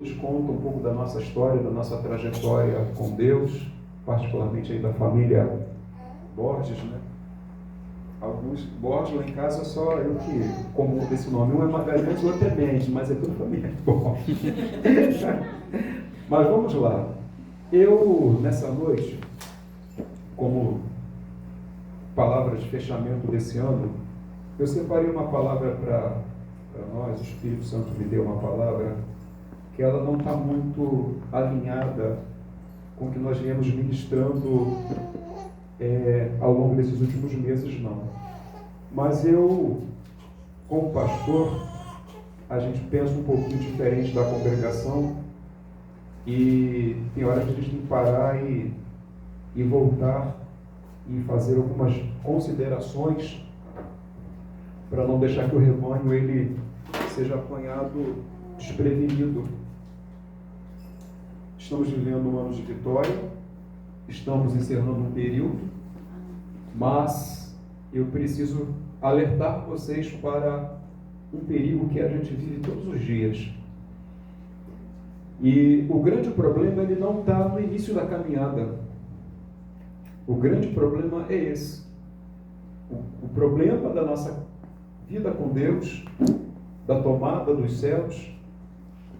Nos conta um pouco da nossa história, da nossa trajetória com Deus, particularmente aí da família Borges, né? Alguns Borges lá em casa só eu que comumo esse nome. Um é Magalhães, o outro é Mendes, mas é tudo família Borges. Mas vamos lá. Eu, nessa noite, como palavra de fechamento desse ano, eu separei uma palavra para nós. O Espírito Santo me deu uma palavra que ela não está muito alinhada com o que nós viemos ministrando ao longo desses últimos meses, não. Mas eu, como pastor, a gente pensa um pouquinho diferente da congregação e tem horas que a gente tem que parar e voltar e fazer algumas considerações para não deixar que o rebanho ele seja apanhado desprevenido. Estamos vivendo um ano de vitória, estamos encerrando um período, mas eu preciso alertar vocês para um perigo que a gente vive todos os dias. E o grande problema ele não está no início da caminhada. O grande problema é esse. O problema da nossa vida com Deus, da tomada dos céus,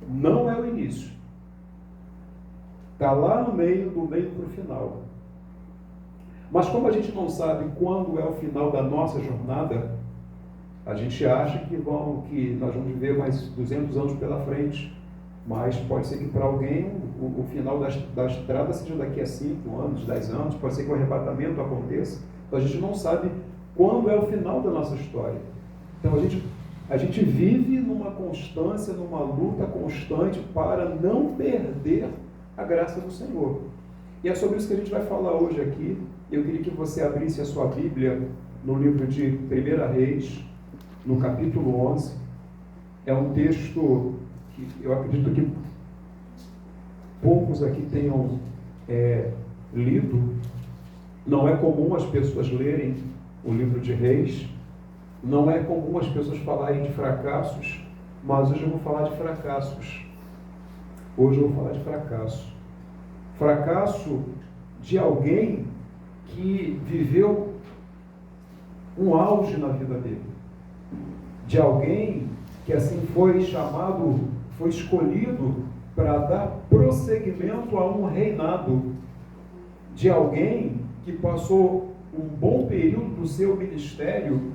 não é o início. Está lá no meio, do meio para o final. Mas como a gente não sabe quando é o final da nossa jornada, a gente acha que nós vamos viver mais 200 anos pela frente. Mas pode ser que para alguém o final da estrada seja daqui a 5 anos, 10 anos, pode ser que o arrebatamento aconteça. Então a gente não sabe quando é o final da nossa história. Então a gente vive numa constância, numa luta constante para não perder a graça do Senhor. E é sobre isso que a gente vai falar hoje aqui. Eu queria que você abrisse a sua Bíblia no livro de 1 Reis, no capítulo 11. É um texto que eu acredito que poucos aqui tenham lido. Não é comum as pessoas lerem o livro de Reis. Não é comum as pessoas falarem de fracassos, mas hoje eu vou falar de fracassos. Hoje eu vou falar de fracasso. Fracasso de alguém que viveu um auge na vida dele. De alguém que assim foi chamado, foi escolhido para dar prosseguimento a um reinado. De alguém que passou um bom período do seu ministério,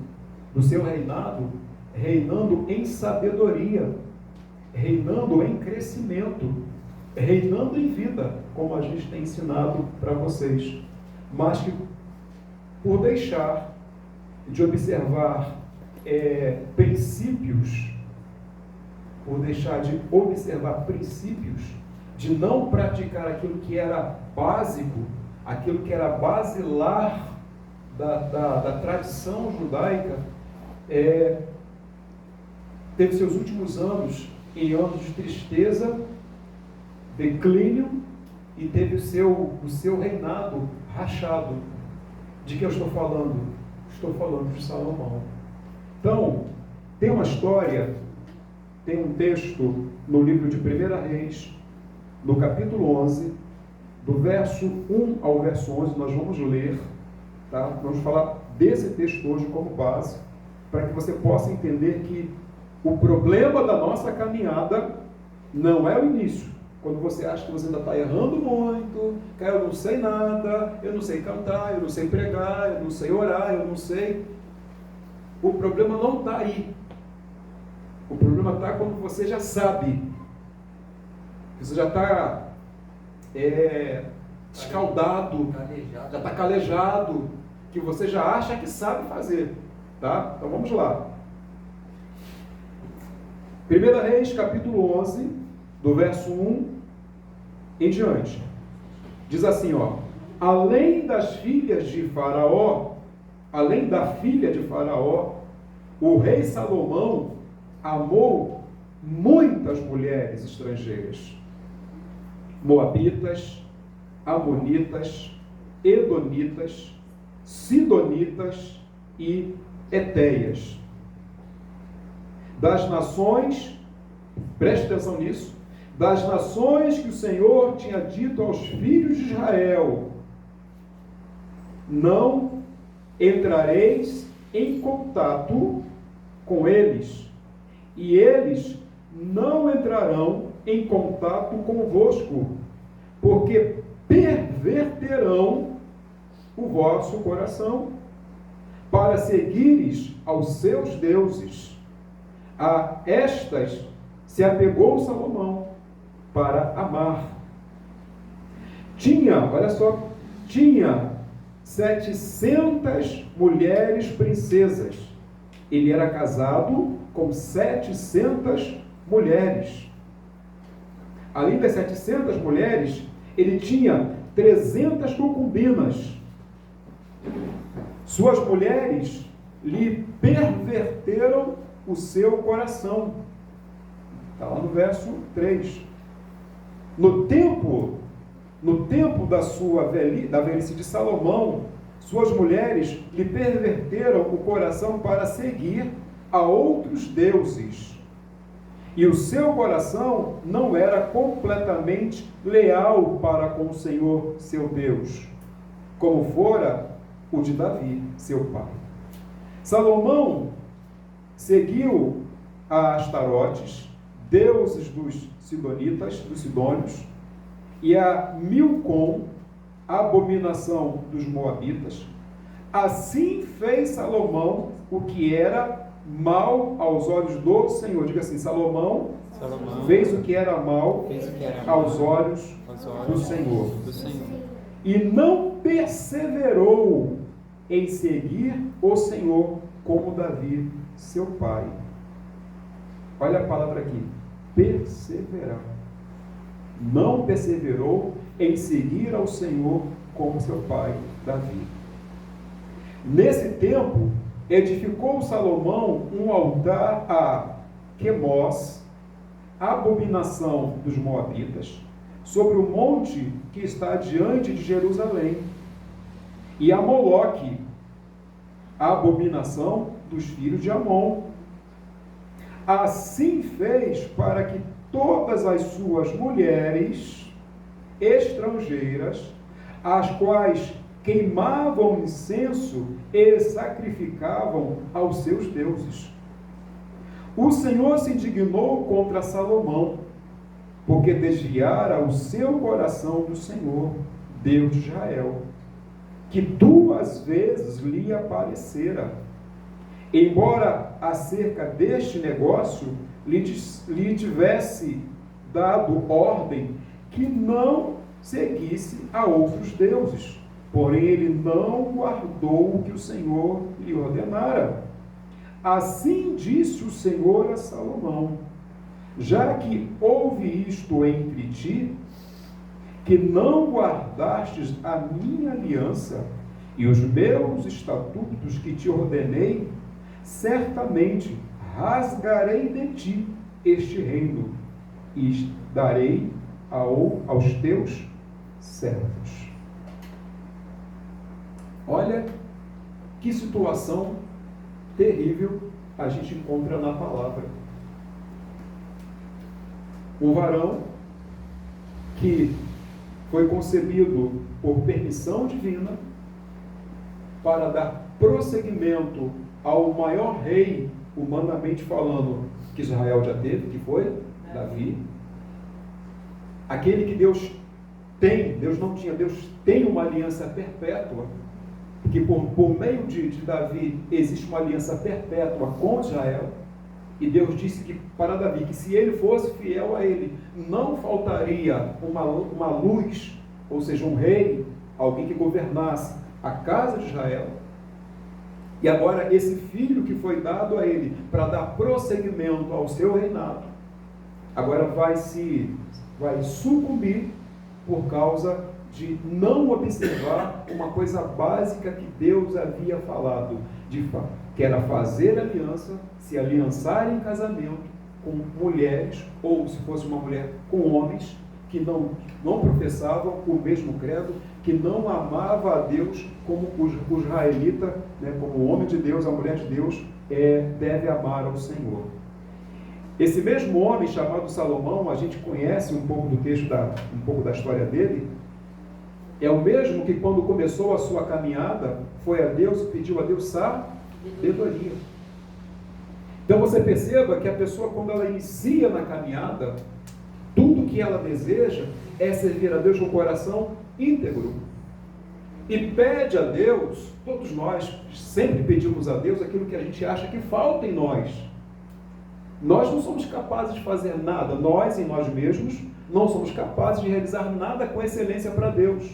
do seu reinado, reinando em sabedoria, reinando em crescimento, reinando em vida, como a gente tem ensinado para vocês, mas que por deixar de observar princípios, de não praticar aquilo que era básico, aquilo que era basilar da tradição judaica, teve seus últimos anos em anos de tristeza, declínio, e teve o seu reinado rachado. De que eu estou falando? Estou falando de Salomão. Então, tem uma história, tem um texto no livro de 1 Reis, no capítulo 11, do verso 1 ao verso 11, nós vamos ler, tá? Vamos falar desse texto hoje como base, para que você possa entender que o problema da nossa caminhada não é o início. Quando você acha que você ainda está errando muito, que eu não sei nada, eu não sei cantar, eu não sei pregar, eu não sei orar, eu não sei. O problema não está aí. O problema está quando você já sabe. Você já está escaldado, já está calejado, que você já acha que sabe fazer. Tá? Então vamos lá. 1 Reis, capítulo 11, do verso 1 em diante. Diz assim, além da filha de Faraó, o rei Salomão amou muitas mulheres estrangeiras, moabitas, amonitas, edonitas, sidonitas e etéias. Das nações, preste atenção nisso, das nações que o Senhor tinha dito aos filhos de Israel: não entrareis em contato com eles, e eles não entrarão em contato convosco, porque perverterão o vosso coração para seguires aos seus deuses. A estas se apegou Salomão para amar. Olha só, tinha 700 mulheres princesas. Ele era casado com 700 mulheres. Além das 700 mulheres, ele tinha 300 concubinas. Suas mulheres lhe perverteram o seu coração. Está lá no verso 3. No tempo da velhice de Salomão, suas mulheres lhe perverteram o coração para seguir a outros deuses. E o seu coração não era completamente leal para com o Senhor, seu Deus, como fora o de Davi, seu pai. Salomão seguiu a Astarotes, deuses dos sidonitas, dos sidônios, e a Milcom, abominação dos moabitas. Assim fez Salomão o que era mal aos olhos do Senhor. Diga assim: Salomão fez o que era mal aos olhos do Senhor. E não perseverou em seguir o Senhor como Davi, seu pai. Olha a palavra aqui: perseverar. Não perseverou em seguir ao Senhor como seu pai, Davi. Nesse tempo, edificou Salomão um altar a Quemós, abominação dos moabitas, sobre o monte que está diante de Jerusalém, e a Moloque, a abominação dos filhos de Amon. Assim fez para que todas as suas mulheres estrangeiras, as quais queimavam incenso e sacrificavam aos seus deuses. O Senhor se indignou contra Salomão, porque desviara o seu coração do Senhor, Deus de Israel, que 2 vezes lhe aparecera. Embora acerca deste negócio lhe tivesse dado ordem que não seguisse a outros deuses, porém ele não guardou o que o Senhor lhe ordenara. Assim disse o Senhor a Salomão: já que houve isto entre ti, que não guardastes a minha aliança e os meus estatutos que te ordenei, certamente rasgarei de ti este reino e darei aos teus servos. Olha que situação terrível a gente encontra na palavra. Um varão que foi concebido por permissão divina para dar prosseguimento ao maior rei, humanamente falando, que Israel já teve, que foi Davi. Aquele que Deus não tinha, Deus tem uma aliança perpétua, que por meio de Davi existe uma aliança perpétua com Israel. E Deus disse que para Davi, que se ele fosse fiel a ele, não faltaria uma luz, ou seja, um rei, alguém que governasse a casa de Israel. E agora esse filho que foi dado a ele para dar prosseguimento ao seu reinado, agora vai sucumbir por causa de não observar uma coisa básica que Deus havia falado, que era fazer aliança, se aliançar em casamento com mulheres, ou se fosse uma mulher, com homens que não professavam o mesmo credo, que não amava a Deus como o israelita, como o homem de Deus, a mulher de Deus deve amar ao Senhor. Esse mesmo homem chamado Salomão, a gente conhece um pouco do texto, um pouco da história dele, é o mesmo que quando começou a sua caminhada, foi a Deus e pediu a Deus sabedoria. Então você perceba que a pessoa, quando ela inicia na caminhada, tudo que ela deseja é servir a Deus com o coração íntegro. E pede a Deus, todos nós sempre pedimos a Deus aquilo que a gente acha que falta em nós. Nós não somos capazes de fazer nada, nós em nós mesmos, não somos capazes de realizar nada com excelência para Deus.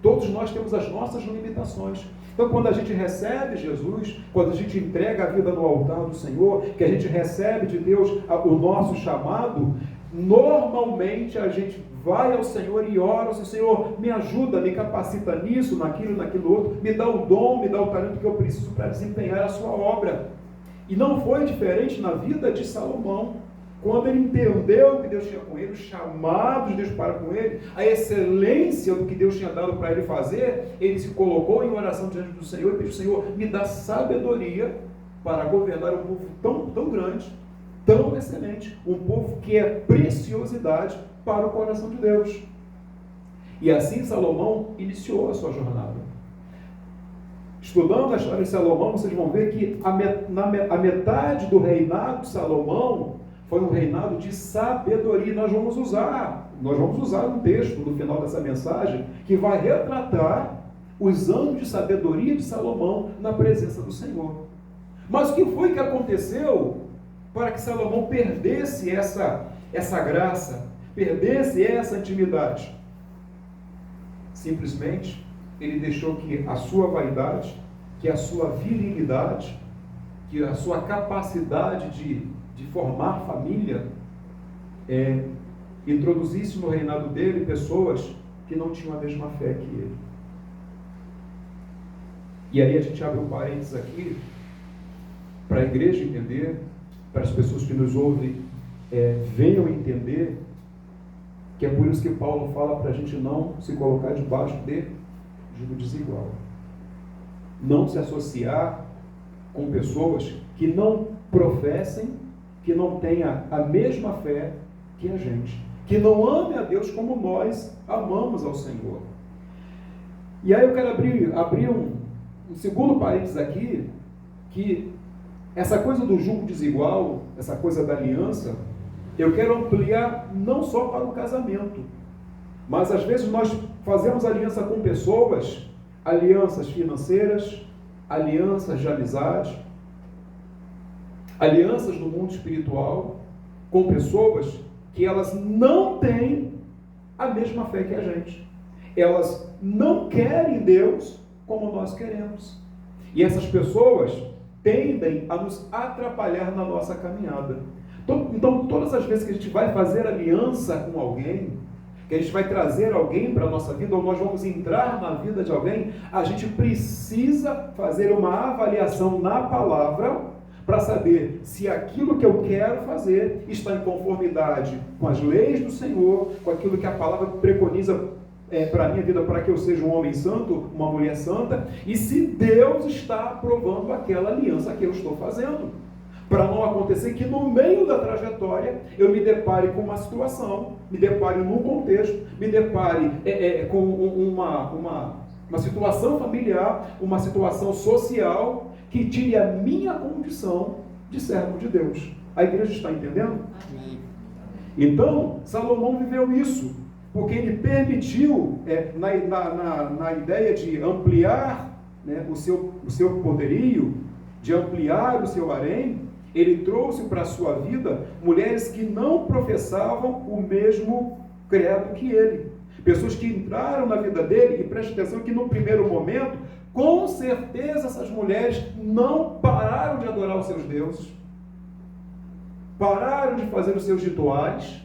Todos nós temos as nossas limitações. Então, quando a gente recebe Jesus, quando a gente entrega a vida no altar do Senhor, que a gente recebe de Deus o nosso chamado, normalmente a gente vai ao Senhor e ora, Senhor, me ajuda, me capacita nisso, naquilo outro, me dá o dom, me dá o talento que eu preciso para desempenhar a sua obra. E não foi diferente na vida de Salomão. Quando ele entendeu o que Deus tinha com ele, o chamado de Deus para com ele, a excelência do que Deus tinha dado para ele fazer, ele se colocou em oração diante do Senhor e pediu: Senhor, me dá sabedoria para governar um povo tão grande, tão excelente, um povo que é preciosidade para o coração de Deus. E assim Salomão iniciou a sua jornada. Estudando a história de Salomão, vocês vão ver que a metade do reinado de Salomão foi um reinado de sabedoria. Nós vamos usar um texto no final dessa mensagem que vai retratar os anos de sabedoria de Salomão na presença do Senhor. Mas o que foi que aconteceu para que Salomão perdesse essa graça, perdesse essa intimidade? Simplesmente, ele deixou que a sua vaidade, que a sua virilidade, que a sua capacidade de formar família, introduzisse no reinado dele pessoas que não tinham a mesma fé que ele. E aí a gente abre um parênteses aqui, para a igreja entender, para as pessoas que nos ouvem venham entender, que é por isso que Paulo fala para a gente não se colocar debaixo de jugo desigual. Não se associar com pessoas que não professem, que não tenha a mesma fé que a gente, que não ame a Deus como nós amamos ao Senhor. E aí eu quero abrir um segundo parênteses aqui, que essa coisa do jugo desigual, essa coisa da aliança, eu quero ampliar não só para o casamento, mas às vezes nós fazemos aliança com pessoas, alianças financeiras, alianças de amizade, alianças no mundo espiritual, com pessoas que elas não têm a mesma fé que a gente. Elas não querem Deus como nós queremos. E essas pessoas tendem a nos atrapalhar na nossa caminhada. Então, todas as vezes que a gente vai fazer aliança com alguém, que a gente vai trazer alguém para a nossa vida, ou nós vamos entrar na vida de alguém, a gente precisa fazer uma avaliação na palavra para saber se aquilo que eu quero fazer está em conformidade com as leis do Senhor, com aquilo que a palavra preconiza para a minha vida, para que eu seja um homem santo, uma mulher santa, e se Deus está aprovando aquela aliança que eu estou fazendo. Para não acontecer que no meio da trajetória eu me depare com uma situação, me depare num contexto, me depare com uma situação familiar, uma situação social que tire a minha condição de servo de Deus. A igreja está entendendo? Amém. Então, Salomão viveu isso, porque ele permitiu, na ideia de ampliar, né, o seu poderio, de ampliar o seu harém, ele trouxe para a sua vida mulheres que não professavam o mesmo credo que ele. Pessoas que entraram na vida dele, e preste atenção que no primeiro momento, com certeza essas mulheres não pararam de adorar os seus deuses, pararam de fazer os seus rituais,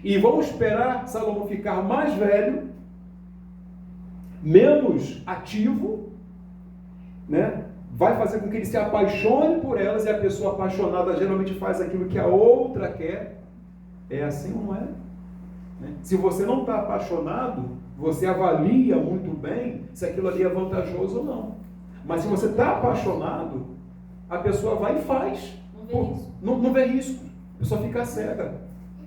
e vão esperar Salomão ficar mais velho, menos ativo, né? Vai fazer com que ele se apaixone por elas, e a pessoa apaixonada geralmente faz aquilo que a outra quer. É assim ou não é? Se você não está apaixonado, você avalia muito bem se aquilo ali é vantajoso ou não. Mas se você está apaixonado, a pessoa vai e faz. Não vê risco. A pessoa fica cega,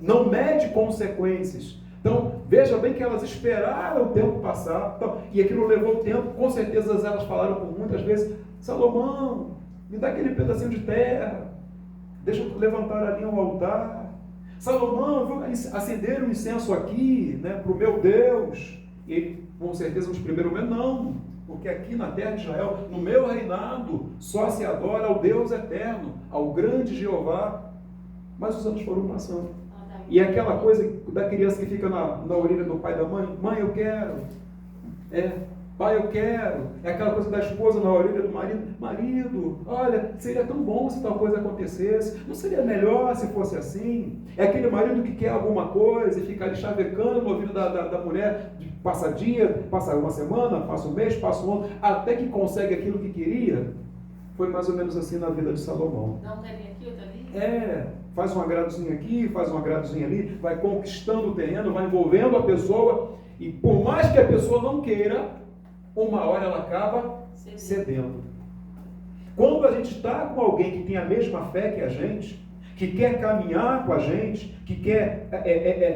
não mede consequências. Então, veja bem que elas esperaram o tempo passar, então, e aquilo levou tempo. Com certeza elas falaram por muitas vezes: Salomão, me dá aquele pedacinho de terra, deixa eu levantar ali um altar. Salomão, vou acender um incenso aqui, né, para o meu Deus. E ele, com certeza, nos primeiros momentos, não, porque aqui na terra de Israel, no meu reinado, só se adora ao Deus eterno, ao grande Jeová. Mas os anos foram passando. E aquela coisa da criança que fica na orelha do pai e da mãe: mãe, eu quero. Pai, eu quero. É aquela coisa da esposa na orelha do marido: marido, olha, seria tão bom se tal coisa acontecesse. Não seria melhor se fosse assim? É aquele marido que quer alguma coisa e fica ali chavecando no ouvido da mulher, passa dia, passa uma semana, passa um mês, passa um ano, até que consegue aquilo que queria. Foi mais ou menos assim na vida de Salomão. Não quer vir aqui, outra ali? Faz um agradozinho aqui, faz um agradozinho ali, vai conquistando o terreno, vai envolvendo a pessoa, e por mais que a pessoa não queira, uma hora ela acaba cedendo. Quando a gente está com alguém que tem a mesma fé que a gente, que quer caminhar com a gente, que quer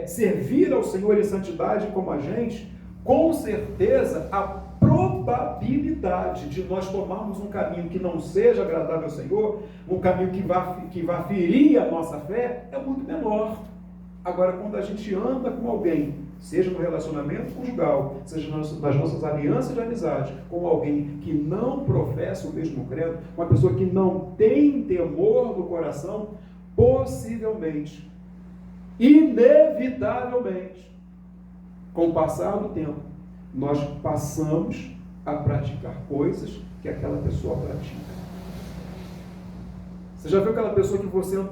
servir ao Senhor em santidade como a gente, com certeza a probabilidade de nós tomarmos um caminho que não seja agradável ao Senhor, um caminho que vá ferir a nossa fé, é muito menor. Agora, quando a gente anda com alguém, seja no relacionamento conjugal, seja nas nossas alianças de amizade, com alguém que não professa o mesmo credo, uma pessoa que não tem temor no coração, possivelmente, inevitavelmente, com o passar do tempo, nós passamos a praticar coisas que aquela pessoa pratica. Você já viu aquela pessoa que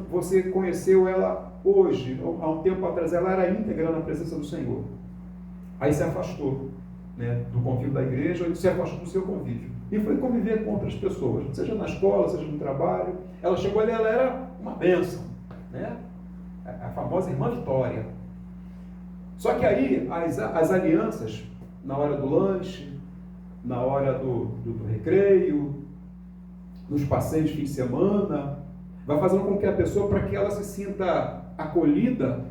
você conheceu ela hoje, há um tempo atrás, ela era íntegra na presença do Senhor. Aí se afastou, né, do convívio da igreja, ou se afastou do seu convívio. E foi conviver com outras pessoas, seja na escola, seja no trabalho. Ela chegou ali, ela era uma bênção, né? A famosa irmã Vitória. Só que aí as alianças, na hora do lanche, na hora do recreio, nos passeios de fim de semana, vai fazendo com que a pessoa, para que ela se sinta acolhida,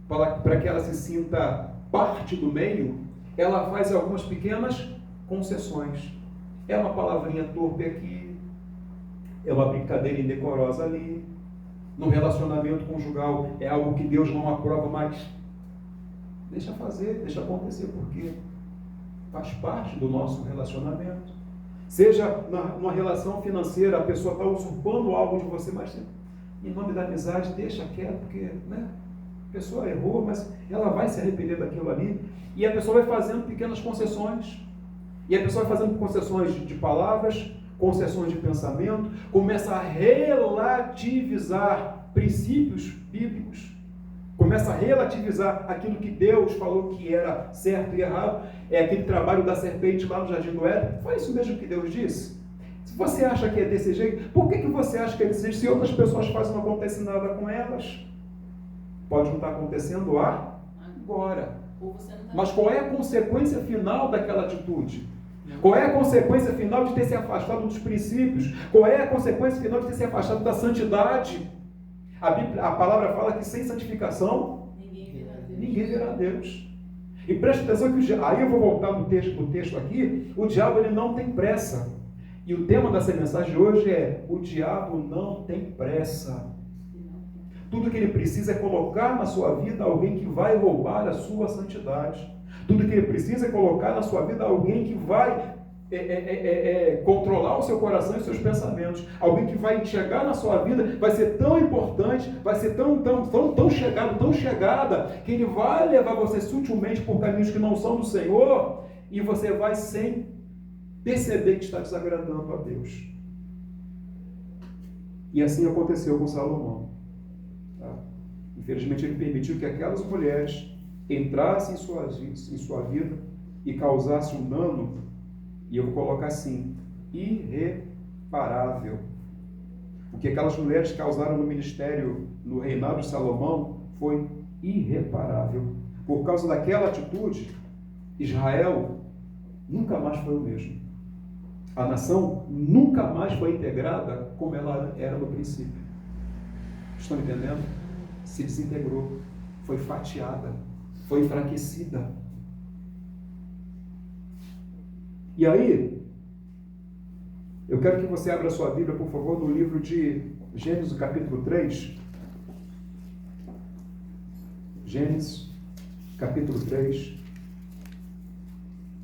para que ela se sinta parte do meio, ela faz algumas pequenas concessões. É uma palavrinha torpe aqui, é uma brincadeira indecorosa ali. No relacionamento conjugal é algo que Deus não aprova, mas deixa fazer, deixa acontecer, porque faz parte do nosso relacionamento. Seja numa relação financeira, a pessoa está usurpando algo de você, mas em nome da amizade, deixa quieto, porque, né, a pessoa errou, mas ela vai se arrepender daquilo ali. E a pessoa vai fazendo pequenas concessões. E a pessoa vai fazendo concessões de palavras, concessões de pensamento, começa a relativizar princípios bíblicos, começa a relativizar aquilo que Deus falou que era certo e errado. É aquele trabalho da serpente lá no Jardim do Éden. Foi isso mesmo que Deus disse? Se você acha que é desse jeito, por que você acha que é desse jeito? Se outras pessoas fazem, não acontece nada com elas. Pode não estar acontecendo agora. Mas qual é a consequência final daquela atitude? Qual é a consequência final de ter se afastado dos princípios? Qual é a consequência final de ter se afastado da santidade? A palavra fala que sem santificação ninguém verá Deus. E preste atenção que aí eu vou voltar no texto aqui. O diabo, ele não tem pressa. E o tema dessa mensagem de hoje é: o diabo não tem pressa. Tudo que ele precisa é colocar na sua vida alguém que vai roubar a sua santidade. Tudo que ele precisa é colocar na sua vida alguém que vai controlar o seu coração e seus pensamentos. Alguém que vai chegar na sua vida, vai ser tão importante, vai ser tão chegada, que ele vai levar você sutilmente por caminhos que não são do Senhor, e você vai sem perceber que está desagradando a Deus. E assim aconteceu com Salomão. Tá? Infelizmente ele permitiu que aquelas mulheres entrassem em sua vida e causassem um dano, e eu vou colocar assim, irreparável. O que aquelas mulheres causaram no ministério, no reinado de Salomão, foi irreparável. Por causa daquela atitude, Israel nunca mais foi o mesmo. A nação nunca mais foi integrada como ela era no princípio. Estão entendendo? se desintegrou, foi fatiada, foi enfraquecida. E aí, eu quero que você abra sua Bíblia, por favor, no livro de Gênesis, capítulo 3. Gênesis, capítulo 3.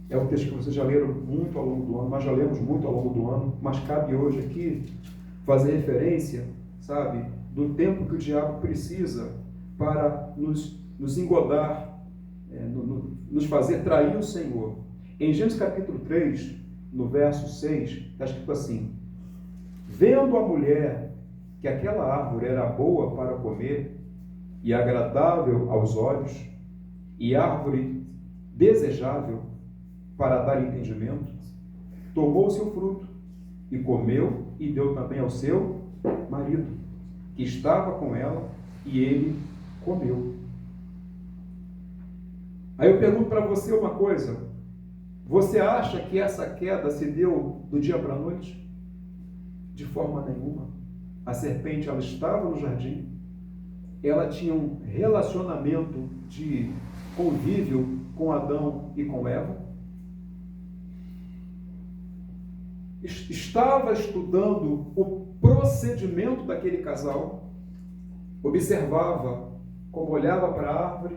É um texto que vocês já leram muito ao longo do ano, nós já lemos muito ao longo do ano, mas cabe hoje aqui fazer referência, sabe, do tempo que o diabo precisa para nos engodar, nos fazer trair o Senhor. Em Gênesis capítulo 3, no verso 6, está escrito assim: vendo a mulher que aquela árvore era boa para comer e agradável aos olhos, e árvore desejável para dar entendimento, tomou o seu fruto e comeu e deu também ao seu marido, que estava com ela, e ele comeu. Aí eu pergunto para você uma coisa: você acha que essa queda se deu do dia para a noite? De forma nenhuma. A serpente, ela estava no jardim, ela tinha um relacionamento de convívio com Adão e com Eva, estava estudando o procedimento daquele casal, observava como olhava para a árvore,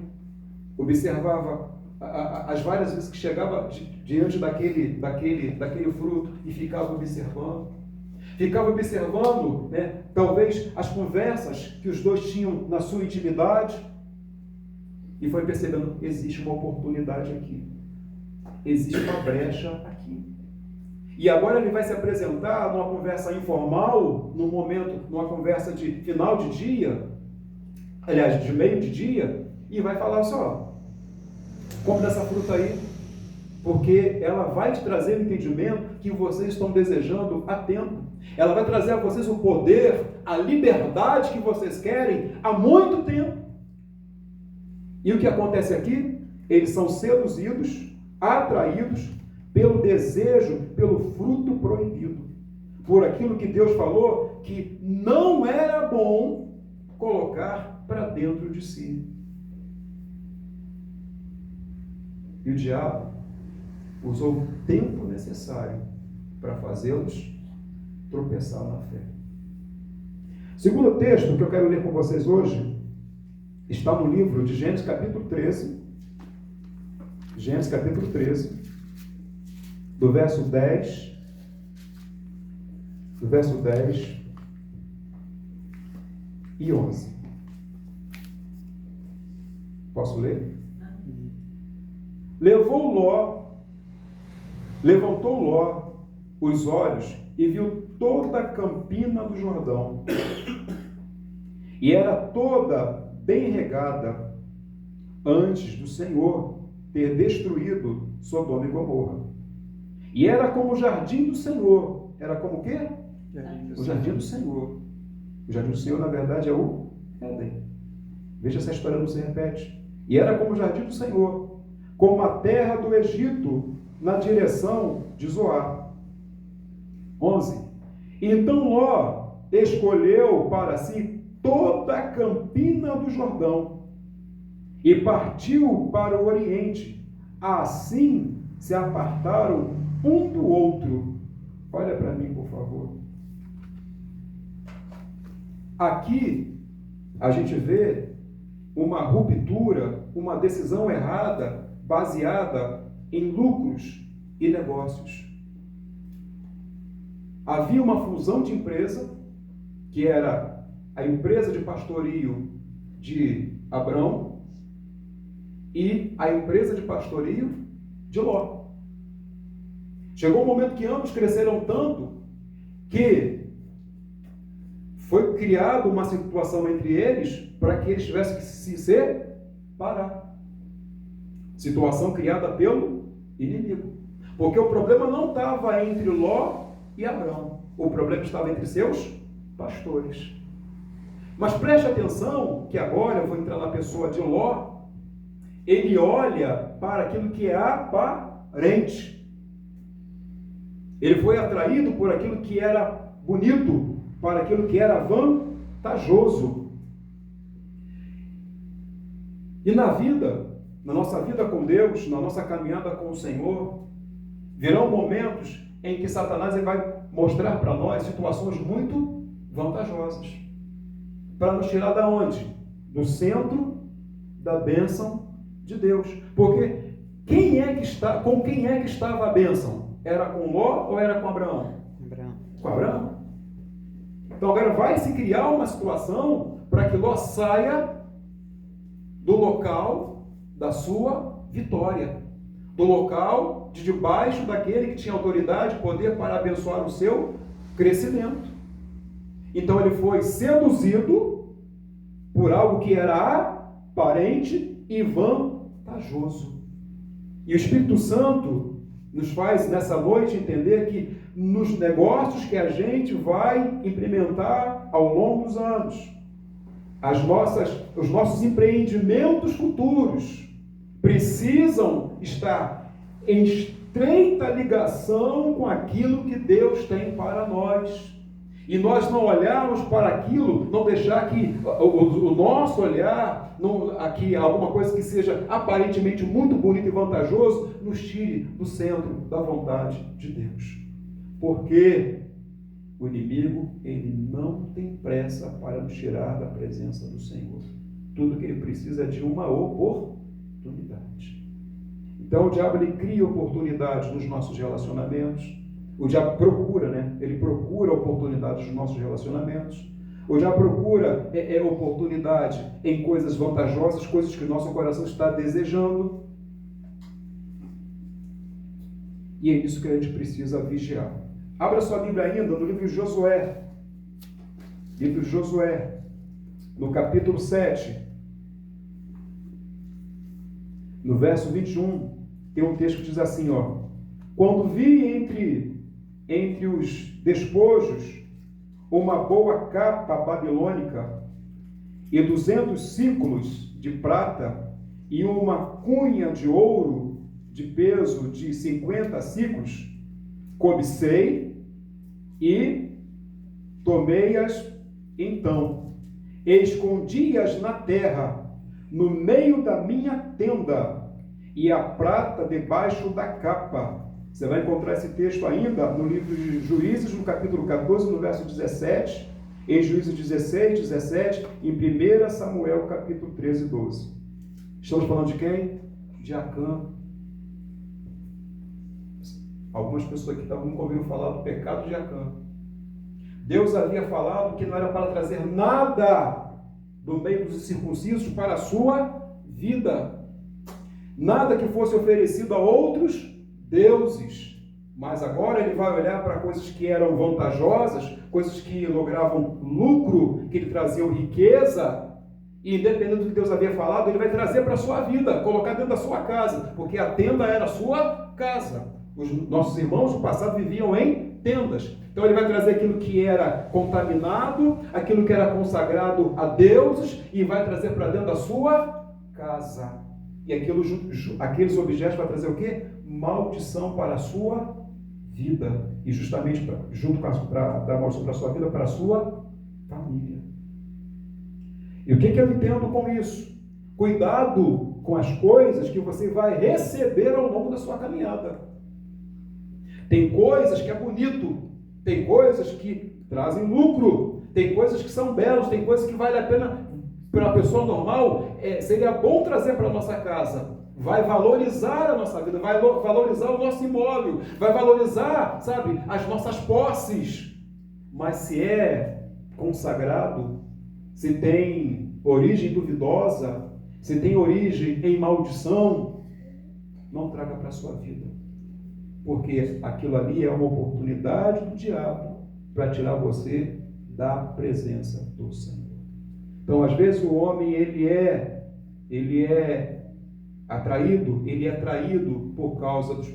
observava as várias vezes que chegava diante daquele fruto e ficava observando, né, talvez as conversas que os dois tinham na sua intimidade, e foi percebendo: existe uma oportunidade aqui, existe uma brecha aqui. E agora ele vai se apresentar numa conversa informal, numa conversa de final de dia, aliás, de meio de dia, e vai falar só: come dessa fruta aí, porque ela vai te trazer o entendimento que vocês estão desejando há tempo. Ela vai trazer a vocês o poder, a liberdade que vocês querem há muito tempo. E o que acontece aqui? Eles são seduzidos, atraídos pelo desejo, pelo fruto proibido, por aquilo que Deus falou que não era bom colocar para dentro de si. E o diabo usou o tempo necessário para fazê-los tropeçar na fé. Segundo texto que eu quero ler com vocês hoje está no livro de Gênesis capítulo 13. Gênesis capítulo 13, do verso 10 e 11. Posso ler? Levantou Ló os olhos e viu toda a campina do Jordão, e era toda bem regada, antes do Senhor ter destruído Sodoma e Gomorra. E era como o jardim do Senhor. Era como o quê? O jardim do Senhor. O jardim do Senhor, na verdade, é o Éden. Veja, essa história não se repete. E era como o jardim do Senhor, como a terra do Egito, na direção de Zoar. 11. Então Ló escolheu para si toda a campina do Jordão e partiu para o Oriente. Assim se apartaram um do outro. Olha para mim, por favor. Aqui a gente vê uma ruptura, uma decisão errada, baseada em lucros e negócios. Havia uma fusão de empresa, que era a empresa de pastorio de Abrão e a empresa de pastorio de Ló. Chegou um momento que ambos cresceram tanto que foi criada uma situação entre eles para que eles tivessem que se separar. Situação criada pelo inimigo. Porque o problema não estava entre Ló e Abrão. O problema estava entre seus pastores. Mas preste atenção que agora eu vou entrar na pessoa de Ló. Ele olha para aquilo que é aparente. Ele foi atraído por aquilo que era bonito, para aquilo que era vantajoso. E na vida, na nossa vida com Deus, na nossa caminhada com o Senhor, virão momentos em que Satanás vai mostrar para nós situações muito vantajosas. Para nos tirar da onde? Do centro da bênção de Deus. Porque com quem é que estava a bênção? Era com Ló ou era com Abraão? Com Abraão. Então agora vai se criar uma situação para que Ló saia do local da sua vitória, do local de debaixo daquele que tinha autoridade e poder para abençoar o seu crescimento. Então ele foi seduzido por algo que era aparente e vantajoso. E o Espírito Santo nos faz nessa noite entender que nos negócios que a gente vai implementar ao longo dos anos, os nossos empreendimentos futuros precisam estar em estreita ligação com aquilo que Deus tem para nós. E nós não olharmos para aquilo, não deixar que o nosso olhar, aqui alguma coisa que seja aparentemente muito bonito e vantajoso, nos tire do centro da vontade de Deus. Porque o inimigo, ele não tem pressa para nos tirar da presença do Senhor. Tudo que ele precisa é de uma oportunidade. Então o diabo, ele cria oportunidades nos nossos relacionamentos. O diabo procura, ele procura oportunidades nos nossos relacionamentos. O diabo procura oportunidade em coisas vantajosas, coisas que o nosso coração está desejando. E é isso que a gente precisa vigiar. Abra sua Bíblia ainda no livro de Josué. Livro de Josué, no capítulo 7. No verso 21, tem um texto que diz assim, quando vi entre os despojos uma boa capa babilônica e 200 ciclos de prata e uma cunha de ouro de peso de 50 ciclos, cobicei e tomei-as então, e escondi-as na terra, no meio da minha tenda, e a prata debaixo da capa. Você vai encontrar esse texto ainda no livro de Juízes, no capítulo 14, no verso 17, em Juízes 16, 17, em 1 Samuel, capítulo 13 e 12. Estamos falando de quem? De Acã. Algumas pessoas aqui nunca ouviram falar do pecado de Acã. Deus havia falado que não era para trazer nada do meio dos incircuncisos para a sua vida. Nada que fosse oferecido a outros deuses. Mas agora ele vai olhar para coisas que eram vantajosas, coisas que logravam lucro, que lhe traziam riqueza, e independente do que Deus havia falado, ele vai trazer para a sua vida, colocar dentro da sua casa, porque a tenda era a sua casa. Os nossos irmãos do passado viviam em tendas. Então ele vai trazer aquilo que era contaminado, aquilo que era consagrado a deuses, e vai trazer para dentro da sua casa. E aqueles objetos vai trazer o quê? Maldição para a sua vida. E justamente para dar maldição para a sua vida, para a sua família. E o que eu entendo com isso? Cuidado com as coisas que você vai receber ao longo da sua caminhada. Tem coisas que é bonito, tem coisas que trazem lucro, tem coisas que são belas, tem coisas que vale a pena para a pessoa normal, seria bom trazer para a nossa casa. Vai valorizar a nossa vida, vai valorizar o nosso imóvel, vai valorizar, as nossas posses. Mas se é consagrado, se tem origem duvidosa, se tem origem em maldição, não traga para a sua vida. Porque aquilo ali é uma oportunidade do diabo para tirar você da presença do Senhor. Então, às vezes, o homem, ele é atraído por causa dos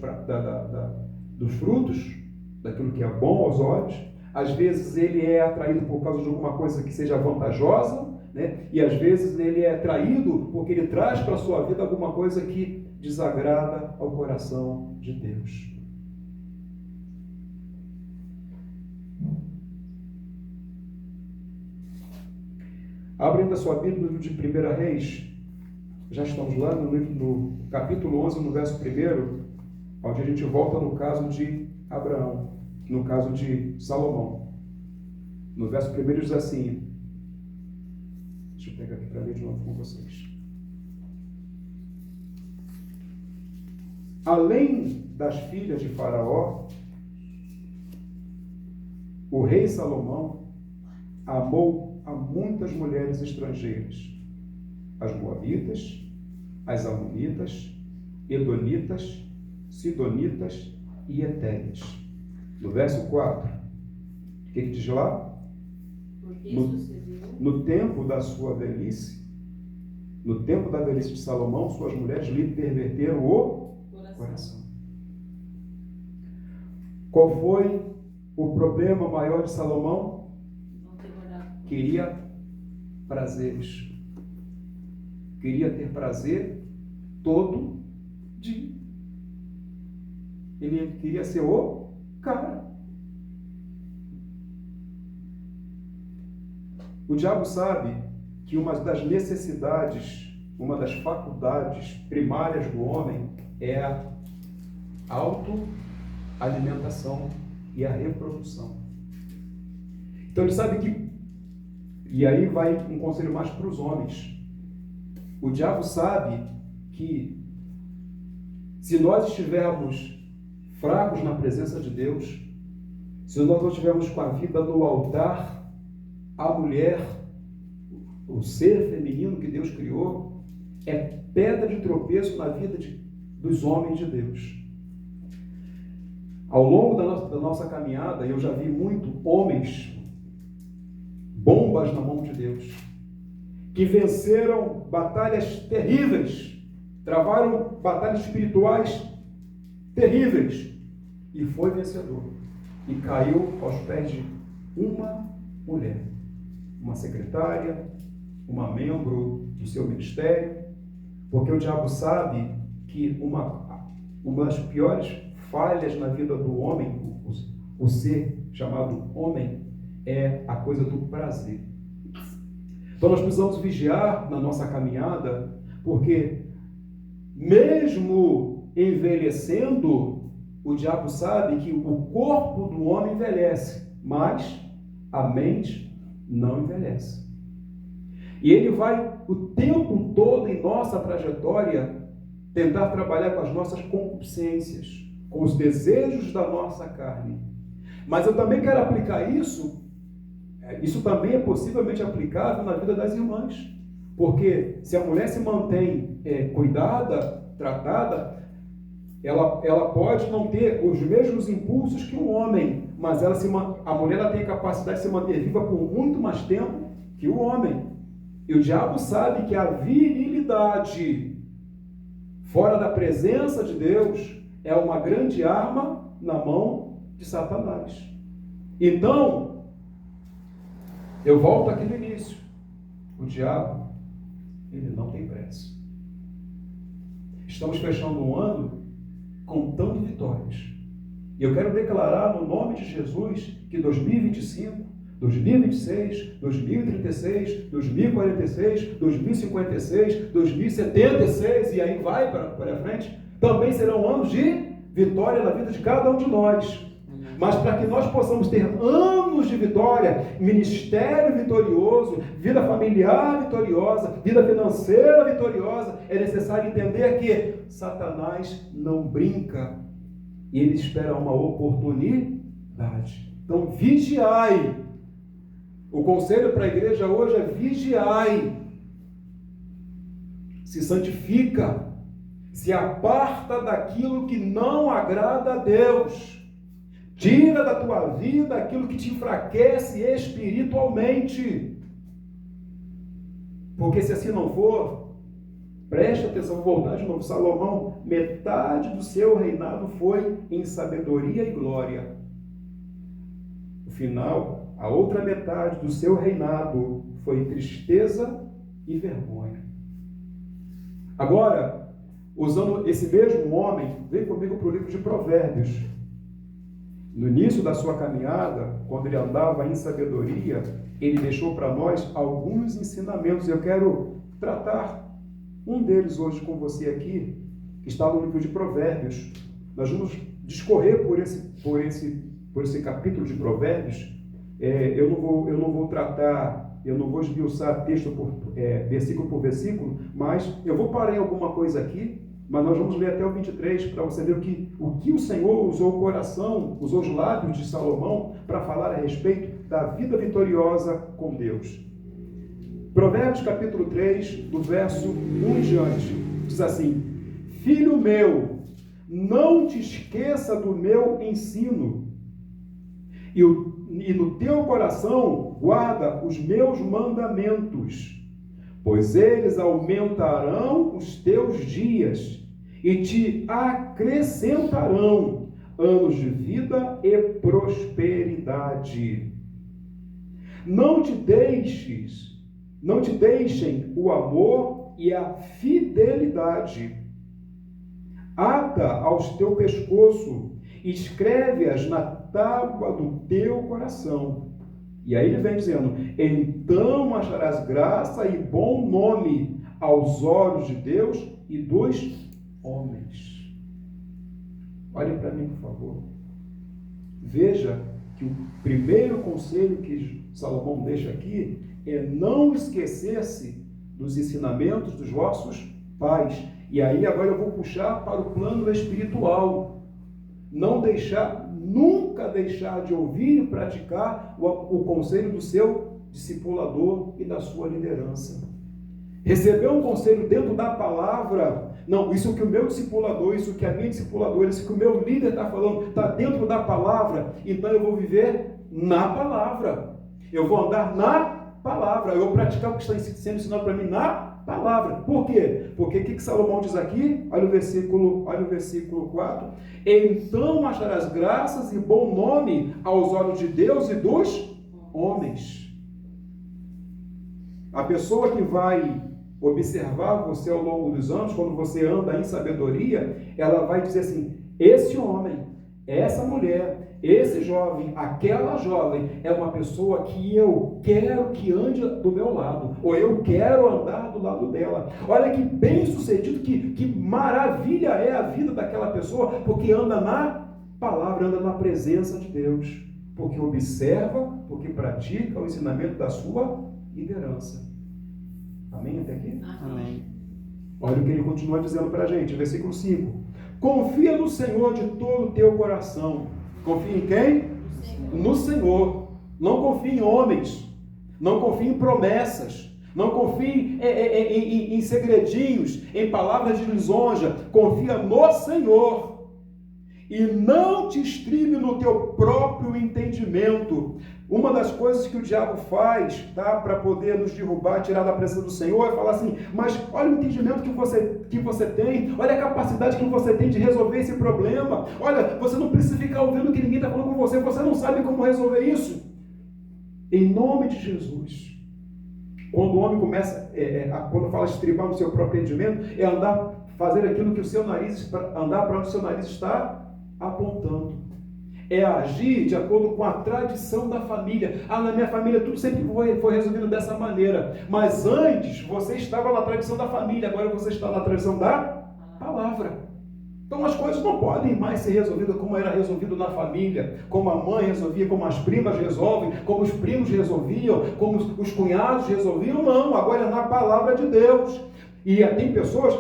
frutos, daquilo que é bom aos olhos. Às vezes, ele é atraído por causa de alguma coisa que seja vantajosa, e às vezes ele é atraído porque ele traz para a sua vida alguma coisa que desagrada ao coração de Deus. Abrindo a sua Bíblia no livro de 1 Reis, já estamos lá no capítulo 11, no verso 1, onde a gente volta no caso de Abraão, no caso de Salomão. No verso 1 diz assim, deixa eu pegar aqui para ler de novo com vocês. Além das filhas de Faraó, o rei Salomão amou a muitas mulheres estrangeiras, as moabitas, as amonitas, edonitas, sidonitas e etéreas. No verso 4, o que diz lá? No tempo da sua velhice, no tempo da velhice de Salomão, suas mulheres lhe perverteram o coração. Qual foi o problema maior de Salomão? Queria prazeres. Queria ter prazer todo dia. Ele queria ser o cara. O diabo sabe que uma das necessidades, uma das faculdades primárias do homem é a autoalimentação e a reprodução. Então ele sabe que, e aí vai um conselho mais para os homens, o diabo sabe que se nós estivermos fracos na presença de Deus, se nós não estivermos com a vida no altar, a mulher, o ser feminino que Deus criou, é pedra de tropeço na vida dos homens de Deus. Ao longo da nossa caminhada, eu já vi muito homens, bombas na mão de Deus, que venceram batalhas terríveis, travaram batalhas espirituais terríveis, e foi vencedor. E caiu aos pés de uma mulher, uma secretária, uma membro do seu ministério, porque o diabo sabe que uma das piores falhas na vida do homem, o ser chamado homem, é a coisa do prazer. Então nós precisamos vigiar na nossa caminhada, porque mesmo envelhecendo, o diabo sabe que o corpo do homem envelhece, mas a mente não envelhece. E ele vai o tempo todo em nossa trajetória tentar trabalhar com as nossas concupiscências, com os desejos da nossa carne. Mas eu também quero aplicar isso também é possivelmente aplicável na vida das irmãs. Porque se a mulher se mantém cuidada, tratada, ela pode não ter os mesmos impulsos que o homem, mas a mulher tem a capacidade de se manter viva por muito mais tempo que o homem. E o diabo sabe que a virilidade fora da presença de Deus é uma grande arma na mão de Satanás. Então, eu volto aqui no início. O diabo, ele não tem pressa. Estamos fechando um ano contando vitórias. E eu quero declarar no nome de Jesus que 2025, 2026, 2036, 2046, 2056, 2076 e aí vai para frente, também serão anos de vitória na vida de cada um de nós. Mas para que nós possamos ter anos de vitória, ministério vitorioso, vida familiar vitoriosa, vida financeira vitoriosa, é necessário entender que Satanás não brinca, ele espera uma oportunidade. Então vigiai. O conselho para a igreja hoje é vigiai. Se santifica, se aparta daquilo que não agrada a Deus. Tira da tua vida aquilo que te enfraquece espiritualmente. Porque se assim não for, preste atenção, vou voltar de novo. Salomão, metade do seu reinado foi em sabedoria e glória. No final, a outra metade do seu reinado foi em tristeza e vergonha. Agora, usando esse mesmo homem, vem comigo para o livro de Provérbios. No início da sua caminhada, quando ele andava em sabedoria, ele deixou para nós alguns ensinamentos. Eu quero tratar Um deles hoje com você aqui está no livro de Provérbios. Nós vamos discorrer por esse capítulo de Provérbios. Eu não vou tratar, eu não vou esmiuçar versículo por versículo, mas eu vou parar em alguma coisa aqui, mas nós vamos ler até o 23 para você ver o que o Senhor usou o coração, usou os lábios de Salomão para falar a respeito da vida vitoriosa com Deus. Provérbios capítulo 3, do verso 1 em diante, diz assim: Filho meu, não te esqueça do meu ensino, e no teu coração guarda os meus mandamentos, pois eles aumentarão os teus dias e te acrescentarão anos de vida e prosperidade. Não te deixem o amor e a fidelidade. Ata aos teu pescoço, escreve-as na tábua do teu coração. E aí ele vem dizendo: então acharás graça e bom nome aos olhos de Deus e dos homens. Olhe para mim, por favor. Veja que o primeiro conselho que Salomão deixa aqui é não esquecer-se dos ensinamentos dos vossos pais. E aí agora eu vou puxar para o plano espiritual. Nunca deixar de ouvir e praticar o conselho do seu discipulador e da sua liderança. Receber um conselho dentro da palavra, não, isso que o meu discipulador, isso que a minha discipuladora, isso que o meu líder está falando, está dentro da palavra, então eu vou viver na palavra. Eu vou andar na palavra, eu vou praticar o que está sendo ensinado para mim na palavra. Por quê? Porque o que Salomão diz aqui? Olha o versículo 4. Então acharás graças e bom nome aos olhos de Deus e dos homens. A pessoa que vai observar você ao longo dos anos, quando você anda em sabedoria, ela vai dizer assim: esse homem, essa mulher, esse jovem, aquela jovem é uma pessoa que eu quero que ande do meu lado, ou eu quero andar do lado dela. Olha que bem sucedido, que maravilha é a vida daquela pessoa, porque anda na palavra, anda na presença de Deus, porque observa, porque pratica o ensinamento da sua liderança. Amém até aqui? Amém. Olha o que ele continua dizendo para a gente, versículo 5. Confia no Senhor de todo o teu coração. Confia em quem? No Senhor. Não confie em homens. Não confie em promessas. Não confie em segredinhos, em palavras de lisonja. Confia no Senhor. E não te estribe no teu próprio entendimento. Uma das coisas que o diabo faz, tá, para poder nos derrubar, tirar da presença do Senhor, é falar assim: mas olha o entendimento que você tem, olha a capacidade que você tem de resolver esse problema, olha, você não precisa ficar ouvindo o que ninguém está falando com você não sabe como resolver isso. Em nome de Jesus. Quando o homem começa, quando fala estribar no seu próprio entendimento, é fazer aquilo que o seu nariz, andar para onde o seu nariz está apontando. É agir de acordo com a tradição da família. Na minha família tudo sempre foi resolvido dessa maneira. Mas antes você estava na tradição da família, agora você está na tradição da palavra. Então as coisas não podem mais ser resolvidas como era resolvido na família, como a mãe resolvia, como as primas resolvem, como os primos resolviam, como os cunhados resolviam. Não, agora é na palavra de Deus. E tem pessoas,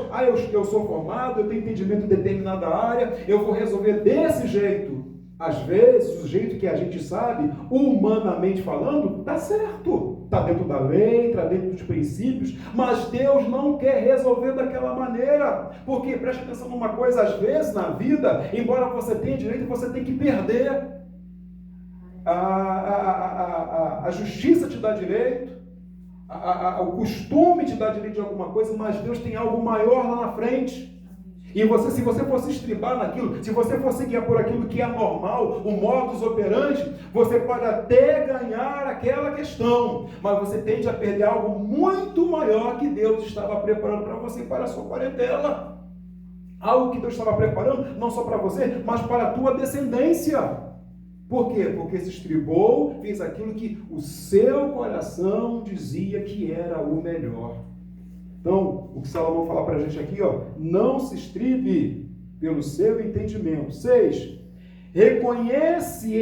eu sou formado, eu tenho entendimento em determinada área, eu vou resolver desse jeito. Às vezes, o jeito que a gente sabe, humanamente falando, está certo. Está dentro da lei, está dentro dos princípios, mas Deus não quer resolver daquela maneira. Porque, preste atenção numa coisa, às vezes na vida, embora você tenha direito, você tem que perder. A justiça te dá direito, o costume te dá direito de alguma coisa, mas Deus tem algo maior lá na frente. E se você fosse estribar naquilo, se você fosse guiar por aquilo que é normal, o modus operandi, você pode até ganhar aquela questão, mas você tende a perder algo muito maior que Deus estava preparando para você e para a sua parentela. Algo que Deus estava preparando, não só para você, mas para a tua descendência. Por quê? Porque se estribou, fez aquilo que o seu coração dizia que era o melhor. Então, o que Salomão fala para a gente aqui, ó, não se estribe pelo seu entendimento. 6. Reconhece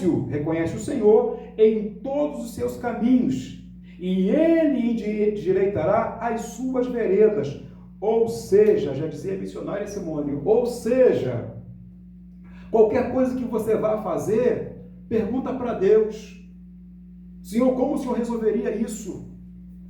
o Senhor em todos os seus caminhos, e Ele endireitará as suas veredas. Ou seja, já dizia a missionária Simone, ou seja, qualquer coisa que você vá fazer, pergunta para Deus: Senhor, como o Senhor resolveria isso?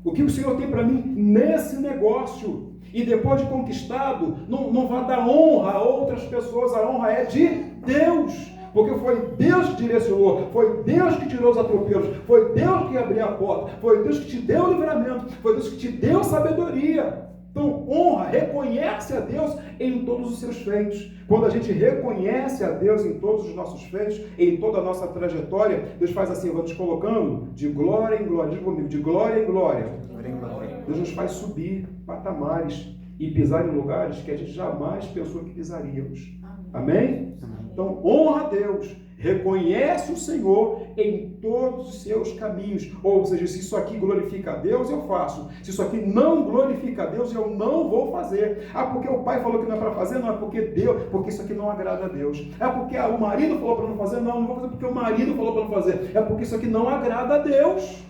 O que o Senhor tem para mim nesse negócio? E depois de conquistado, não vai dar honra a outras pessoas, a honra é de Deus. Porque foi Deus que direcionou, foi Deus que tirou os atropelos, foi Deus que abriu a porta, foi Deus que te deu o livramento, foi Deus que te deu sabedoria. Então, honra, reconhece a Deus em todos os seus feitos. Quando a gente reconhece a Deus em todos os nossos feitos, em toda a nossa trajetória, Deus faz assim, vamos colocando de glória em glória, diga comigo, de glória em glória. Deus nos faz subir patamares e pisar em lugares que a gente jamais pensou que pisaríamos. Amém? Então, honra a Deus, reconhece o Senhor em todos os seus caminhos. Ou seja, se isso aqui glorifica a Deus, eu faço. Se isso aqui não glorifica a Deus, eu não vou fazer. Ah, porque o pai falou que não é para fazer? Não, é porque isso aqui não agrada a Deus. É porque o marido falou para não fazer? Não vou fazer porque o marido falou para não fazer. É porque isso aqui não agrada a Deus.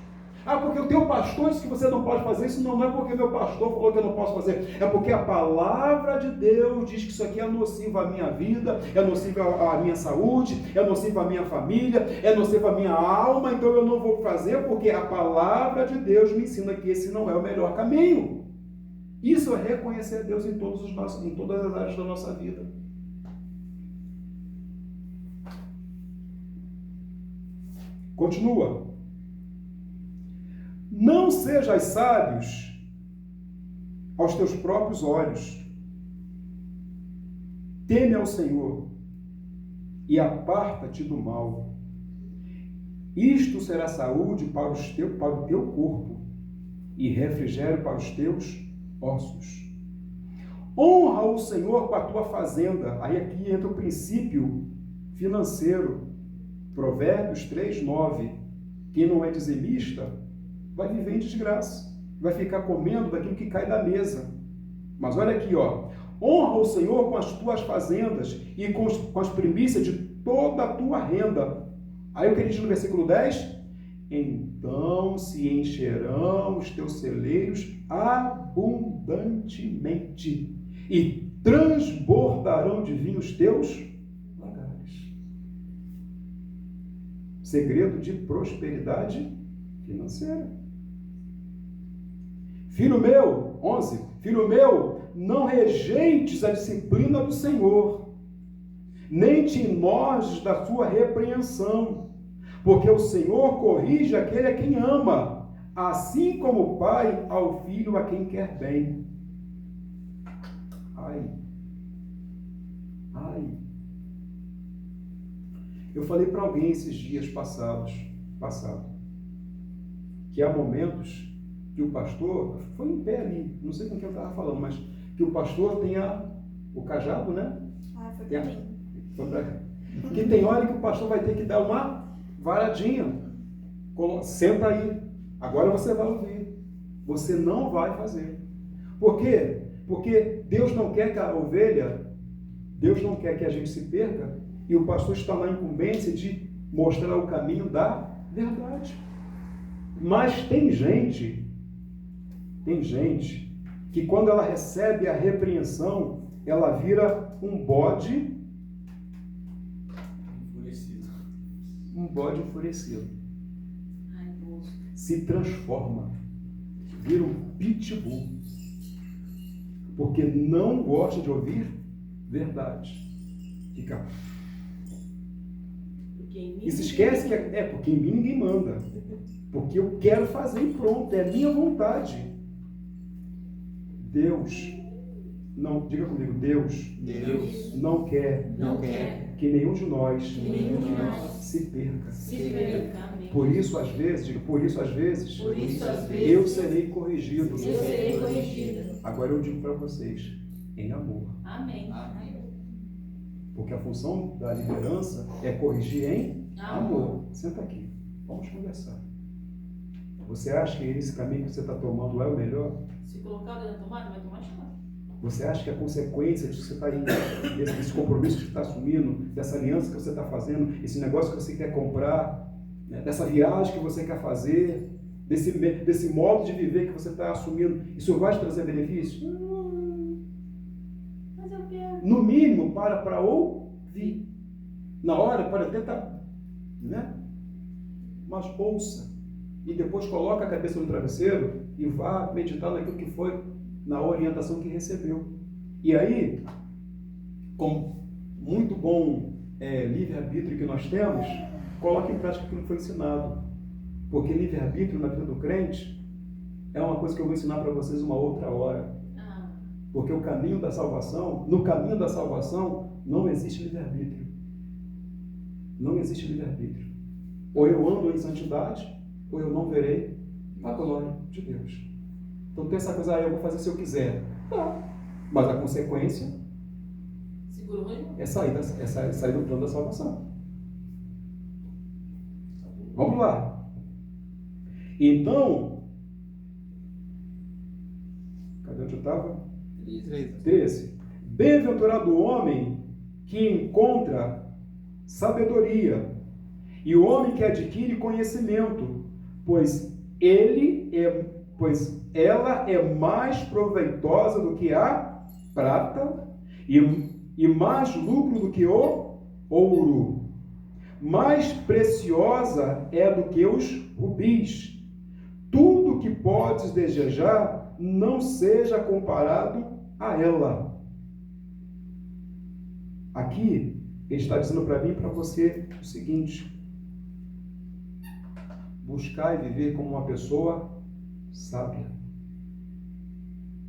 Ah, porque o teu pastor disse que você não pode fazer isso. Não é porque meu pastor falou que eu não posso fazer. É porque a palavra de Deus diz que isso aqui é nocivo à minha vida, é nocivo à minha saúde, é nocivo à minha família, é nocivo à minha alma. Então eu não vou fazer porque a palavra de Deus me ensina que esse não é o melhor caminho. Isso é reconhecer a Deus em todas as áreas da nossa vida. Continua. Não sejas sábios aos teus próprios olhos. Teme ao Senhor e aparta-te do mal. Isto será saúde para o teu corpo e refrigério para os teus ossos. Honra o Senhor com a tua fazenda. Aí aqui entra o princípio financeiro. Provérbios 3:9. Quem não é dizimista vai viver em desgraça, vai ficar comendo daquilo que cai da mesa. Mas olha aqui, ó, honra o Senhor com as tuas fazendas e com as primícias de toda a tua renda. Aí o que ele diz no versículo 10? Então se encherão os teus celeiros abundantemente e transbordarão de vinho os teus lagares. Segredo de prosperidade financeira. Filho meu, 11, filho meu, não rejeites a disciplina do Senhor, nem te enojes da sua repreensão, porque o Senhor corrige aquele a quem ama, assim como o pai ao filho a quem quer bem. Ai. Eu falei para alguém esses dias passado, que há momentos que o pastor, foi em pé ali, não sei com quem eu estava falando, mas que o pastor tenha o cajado, né? Foi para mim. Que tem hora que o pastor vai ter que dar uma varadinha. Senta aí, agora você vai ouvir. Você não vai fazer. Por quê? Porque Deus não quer que a ovelha, Deus não quer que a gente se perca, e o pastor está na incumbência de mostrar o caminho da verdade. Mas tem gente que quando ela recebe a repreensão, ela vira um bode enfurecido. Se transforma, vira um pitbull, porque não gosta de ouvir verdade. Fica. E se esquece que porque em mim ninguém manda. Porque eu quero fazer e pronto, é a minha vontade. Deus, não, diga comigo, Deus não quer que nenhum de nós se perca. Por isso, às vezes, eu serei corrigido. Agora eu digo para vocês, em amor. Amém. Porque a função da liderança é corrigir em amor. Senta aqui, vamos conversar. Você acha que esse caminho que você está tomando é o melhor? Se colocar dentro da tomada, vai tomar choque. Você acha que a consequência de você estar indo, desse compromisso que você está assumindo, dessa aliança que você está fazendo, esse negócio que você quer comprar, né, dessa viagem que você quer fazer, desse modo de viver que você está assumindo, isso vai te trazer benefício? Mas eu quero. No mínimo, para ouvir. Na hora, para tentar, né? Mas ouça. E depois coloca a cabeça no travesseiro e vá meditar naquilo que foi, na orientação que recebeu. E aí, com muito bom livre-arbítrio que nós temos, coloque em prática aquilo que foi ensinado. Porque livre-arbítrio na vida do crente é uma coisa que eu vou ensinar para vocês uma outra hora. Porque o caminho da salvação, no caminho da salvação, não existe livre-arbítrio. Não existe livre-arbítrio. Ou eu ando em santidade, ou eu não verei a glória de Deus. Então tem essa coisa, eu vou fazer se eu quiser. Não. Mas a consequência é sair do plano da salvação. Vamos lá. Então, cadê onde eu estava? 13. Bem-aventurado o homem que encontra sabedoria e o homem que adquire conhecimento, pois ela é mais proveitosa do que a prata e mais lucro do que o ouro. Mais preciosa é do que os rubis. Tudo que podes desejar não seja comparado a ela. Aqui, ele está dizendo para mim e para você o seguinte: buscar e viver como uma pessoa sábia.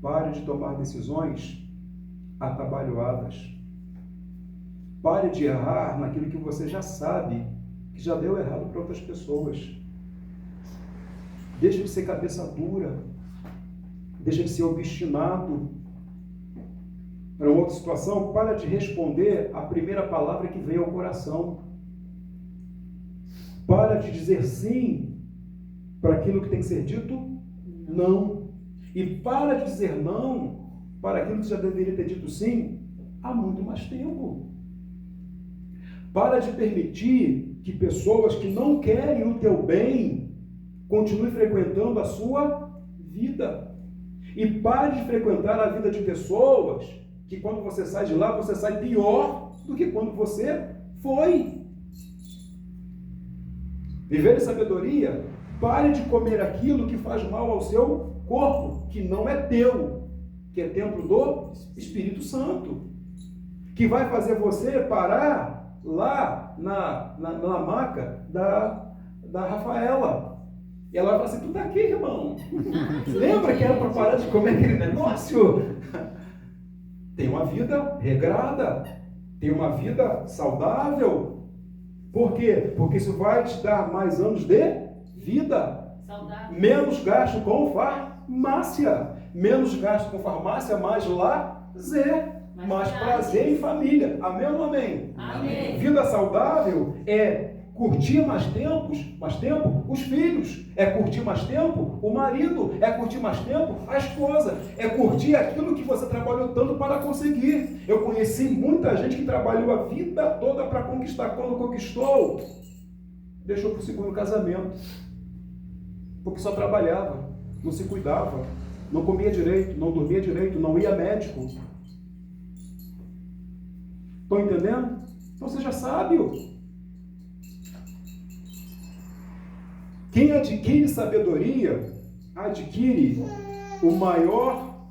Pare de tomar decisões atabalhoadas. Pare de errar naquilo que você já sabe que já deu errado para outras pessoas. Deixa de ser cabeça dura. Deixa de ser obstinado. Para outra situação, para de responder a primeira palavra que vem ao coração. Para de dizer sim para aquilo que tem que ser dito não. E para de dizer não para aquilo que já deveria ter dito sim há muito mais tempo. Para de permitir que pessoas que não querem o teu bem continuem frequentando a sua vida. E pare de frequentar a vida de pessoas que quando você sai de lá, você sai pior do que quando você foi. Viver em sabedoria, pare de comer aquilo que faz mal ao seu corpo, que não é teu, que é templo do Espírito Santo, que vai fazer você parar lá na maca da Rafaela. E ela vai falar assim: tu tá aqui, irmão? Lembra que era para parar de comer aquele negócio? Tem uma vida regrada, tem uma vida saudável. Por quê? Porque isso vai te dar mais anos de vida. Saudável. Menos gasto com farmácia. Menos gasto com farmácia, mais lazer. Mais prazer em família. Amém ou não amém? Amém. Vida saudável é curtir mais tempo os filhos, é curtir mais tempo o marido, é curtir mais tempo a esposa, é curtir aquilo que você trabalhou tanto para conseguir. Eu conheci muita gente que trabalhou a vida toda para conquistar. Quando conquistou, deixou para o segundo casamento, porque só trabalhava, não se cuidava, não comia direito, não dormia direito, não ia médico. Estão entendendo? Então seja sábio. Quem adquire sabedoria, adquire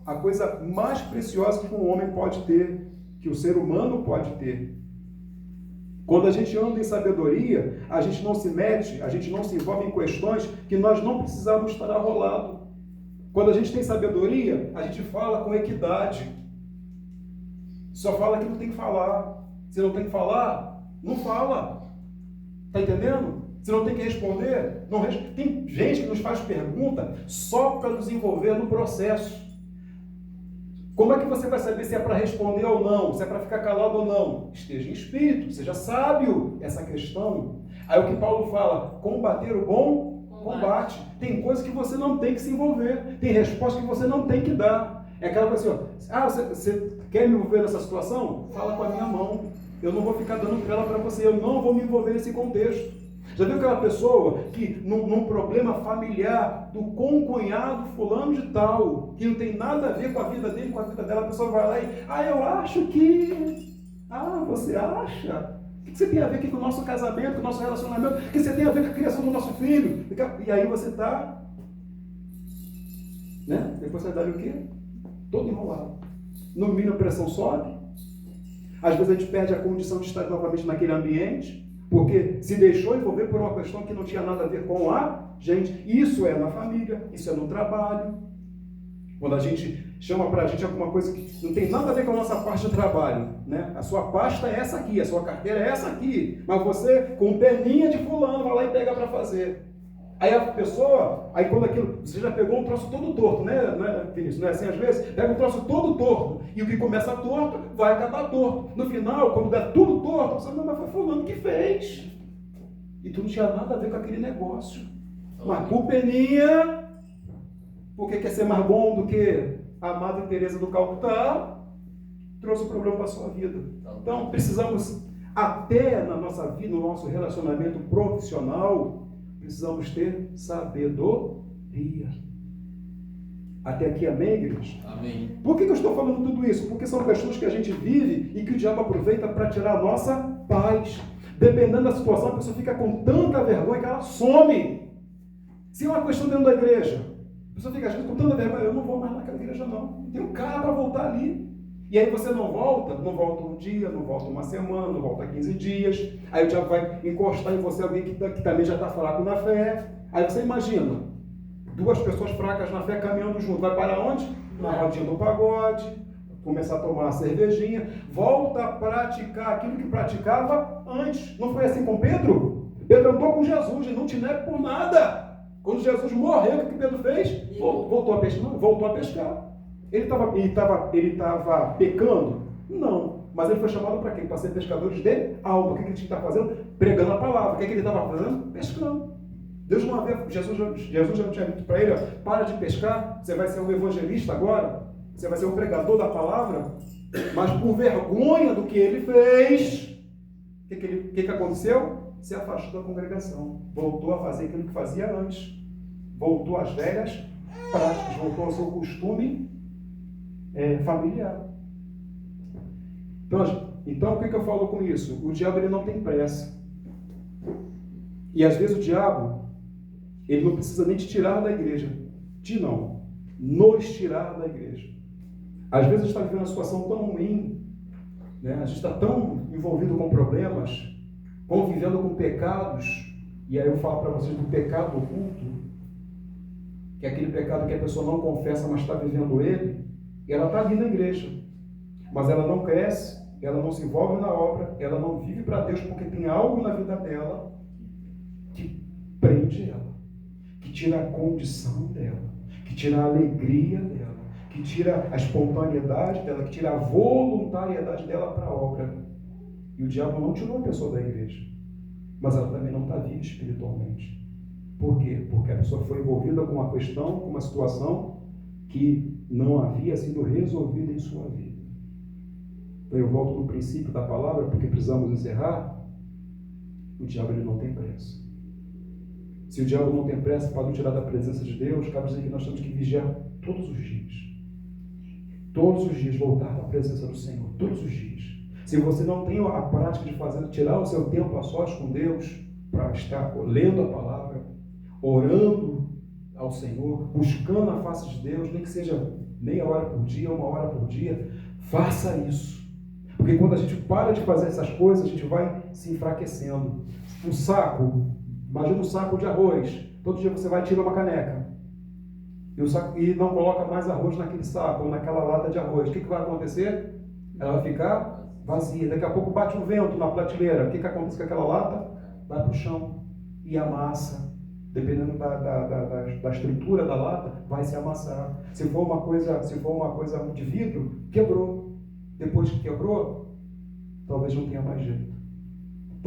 a coisa mais preciosa que um homem pode ter, que o ser humano pode ter. Quando a gente anda em sabedoria, a gente não se mete, a gente não se envolve em questões que nós não precisamos estar arrolado. Quando a gente tem sabedoria, a gente fala com equidade. Só fala aquilo que tem que falar. Se não tem que falar, não fala. Está entendendo? Se não tem que responder, não responde. Tem gente que nos faz pergunta só para nos envolver no processo. Como é que você vai saber se é para responder ou não? Se é para ficar calado ou não? Esteja em espírito, seja sábio essa questão. Aí o que Paulo fala, combater o bom Combate. Tem coisas que você não tem que se envolver. Tem respostas que você não tem que dar. É aquela coisa assim, ó, você quer me envolver nessa situação? Fala com a minha mão. Eu não vou ficar dando trela para você. Eu não vou me envolver nesse contexto. Já viu aquela pessoa que num problema familiar do concunhado fulano de tal, que não tem nada a ver com a vida dele, com a vida dela, a pessoa vai lá e, eu acho que... você acha? O que você tem a ver aqui com o nosso casamento, com o nosso relacionamento? O que você tem a ver com a criação do nosso filho? E aí você está, né? Depois você dá o quê? Todo enrolado. No mínimo a pressão sobe. Às vezes a gente perde a condição de estar novamente naquele ambiente, porque se deixou envolver por uma questão que não tinha nada a ver com a gente. Isso é na família, isso é no trabalho. Quando a gente chama para a gente alguma coisa que não tem nada a ver com a nossa parte de trabalho, né? A sua pasta é essa aqui, a sua carteira é essa aqui, mas você, com peninha de fulano, vai lá e pega para fazer. Aí a pessoa, aí quando aquilo, você já pegou um troço todo torto, né, Vinícius? Não é assim às vezes? Pega um troço todo torto, e o que começa torto, vai acabar torto. No final, quando der tudo torto, você não, mas foi fulano que fez. E tu não tinha nada a ver com aquele negócio. Mas com peninha, porque quer ser mais bom do que a Madre Teresa do Calcutá, trouxe o problema para a sua vida. Então, precisamos, até na nossa vida, no nosso relacionamento profissional, precisamos ter sabedoria. Até aqui, amém, igreja? Amém. Por que eu estou falando tudo isso? Porque são questões que a gente vive e que o diabo aproveita para tirar a nossa paz. Dependendo da situação, a pessoa fica com tanta vergonha que ela some. Se é uma questão dentro da igreja, a pessoa fica com tanta vergonha, eu não vou mais naquela igreja não. Tem um cara para voltar ali. E aí você não volta um dia, não volta uma semana, não volta 15 dias. Aí o diabo vai encostar em você alguém que também já está fraco na fé. Aí você imagina, duas pessoas fracas na fé caminhando junto. Vai para onde? Na rodinha do pagode, começar a tomar uma cervejinha, volta a praticar aquilo que praticava antes. Não foi assim com Pedro? Pedro andou com Jesus e não te nega por nada. Quando Jesus morreu, o que Pedro fez? Voltou a pescar. Não, voltou a pescar. Ele estava pecando? Não. Mas ele foi chamado para quê? Para ser pescador de alma. O que ele tinha que estar fazendo? Pregando a palavra. O que ele estava fazendo? Pescando. Deus não havia, Jesus já não tinha dito para ele, para de pescar, você vai ser um evangelista agora, você vai ser um pregador da palavra, mas por vergonha do que ele fez, o que aconteceu? Se afastou da congregação, voltou a fazer aquilo que fazia antes, voltou às velhas práticas, voltou ao seu costume familiar. Então o que eu falo com isso? O diabo ele não tem pressa. E às vezes o diabo, ele não precisa nem te tirar da igreja. Nos tirar da igreja. Às vezes a gente está vivendo uma situação tão ruim, né? A gente está tão envolvido com problemas, convivendo com pecados, e aí eu falo para vocês do pecado oculto, que é aquele pecado que a pessoa não confessa, mas está vivendo ele, e ela está ali na igreja, mas ela não cresce, ela não se envolve na obra, ela não vive para Deus, porque tem algo na vida dela que prende ela, que tira a condição dela, que tira a alegria dela, que tira a espontaneidade dela, que tira a voluntariedade dela para a obra. E o diabo não tirou a pessoa da igreja, mas ela também não está viva espiritualmente. Por quê? Porque a pessoa foi envolvida com uma questão, com uma situação que não havia sido resolvida em sua vida. Então eu volto no princípio da palavra, porque precisamos encerrar. O diabo ele não tem pressa. Se o diabo não tem pressa para nos tirar da presença de Deus, cabe dizer que nós temos que vigiar todos os dias. Todos os dias voltar para a presença do Senhor. Todos os dias. Se você não tem a prática de tirar o seu tempo a sós com Deus, para estar lendo a palavra, orando ao Senhor, buscando a face de Deus, nem que seja meia hora por dia, 1 hora por dia, faça isso. Porque quando a gente para de fazer essas coisas, a gente vai se enfraquecendo. Um saco, imagina um saco de arroz. Todo dia você vai tirar uma caneca. E não coloca mais arroz naquele saco, ou naquela lata de arroz. O que vai acontecer? Ela vai ficar vazia. Daqui a pouco bate um vento na prateleira. O que acontece com aquela lata? Vai para o chão e amassa. Dependendo da estrutura da lata, vai se amassar. Se for uma coisa de vidro, quebrou. Depois que quebrou, talvez não tenha mais jeito.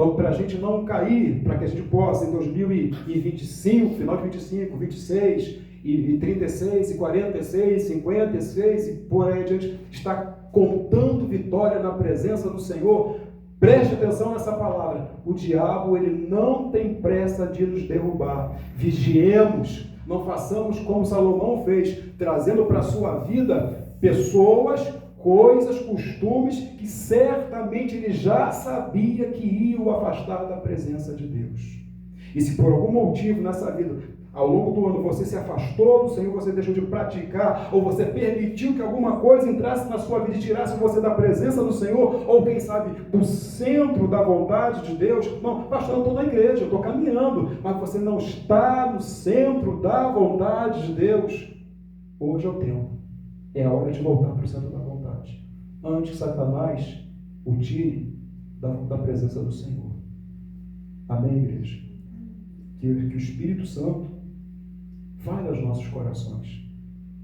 Então, para a gente não cair, para que a gente possa, em 2025, final de 25, 26, e 36, e 46, 56, e por aí adiante, estar contando vitória na presença do Senhor, preste atenção nessa palavra. O diabo, ele não tem pressa de nos derrubar. Vigiemos, não façamos como Salomão fez, trazendo para a sua vida pessoas, coisas, costumes que certamente ele já sabia que iam o afastar da presença de Deus. E se por algum motivo nessa vida, ao longo do ano, você se afastou do Senhor, você deixou de praticar, ou você permitiu que alguma coisa entrasse na sua vida e tirasse você da presença do Senhor, ou quem sabe do centro da vontade de Deus, não, pastor, eu estou na igreja, eu estou caminhando, mas você não está no centro da vontade de Deus. Hoje é o tempo, é a hora de voltar para o centro da vontade, antes que Satanás o tire da presença do Senhor. Amém, igreja? Que o Espírito Santo fale aos nossos corações.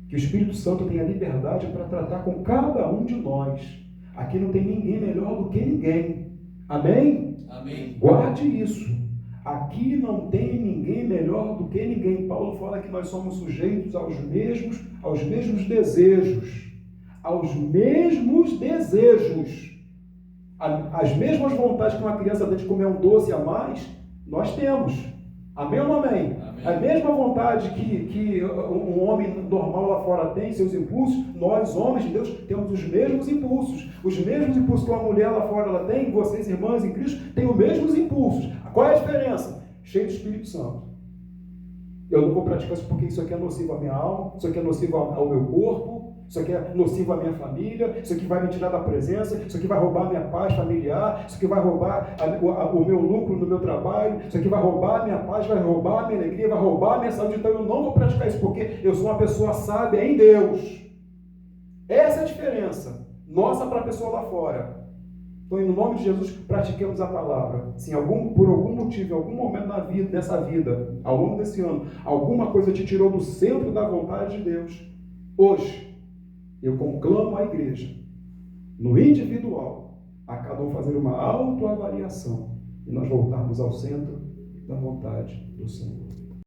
Que o Espírito Santo tenha liberdade para tratar com cada um de nós. Aqui não tem ninguém melhor do que ninguém. Amém? Amém. Guarde isso. Aqui não tem ninguém melhor do que ninguém. Paulo fala que nós somos sujeitos aos mesmos desejos. Aos mesmos desejos. As mesmas vontades que uma criança tem de comer um doce a mais, nós temos. Amém ou não amém? Amém. A mesma vontade que um homem normal lá fora tem, seus impulsos, nós, homens de Deus, temos os mesmos impulsos. Os mesmos impulsos que uma mulher lá fora ela tem, vocês, irmãs em Cristo, têm os mesmos impulsos. Qual é a diferença? Cheio do Espírito Santo. Eu não vou praticar isso porque isso aqui é nocivo à minha alma, isso aqui é nocivo ao meu corpo, isso aqui é nocivo à minha família, isso aqui vai me tirar da presença, isso aqui vai roubar a minha paz familiar, isso aqui vai roubar o meu lucro no meu trabalho, isso aqui vai roubar a minha paz, vai roubar a minha alegria, vai roubar a minha saúde. Então eu não vou praticar isso porque eu sou uma pessoa sábia em Deus. Essa é a diferença nossa para a pessoa lá fora. Então, em nome de Jesus, pratiquemos a palavra. Se por algum motivo, em algum momento nessa vida, ao longo desse ano, alguma coisa te tirou do centro da vontade de Deus, hoje, eu conclamo a igreja, no individual, a cada um fazer uma autoavaliação e nós voltarmos ao centro da vontade do Senhor.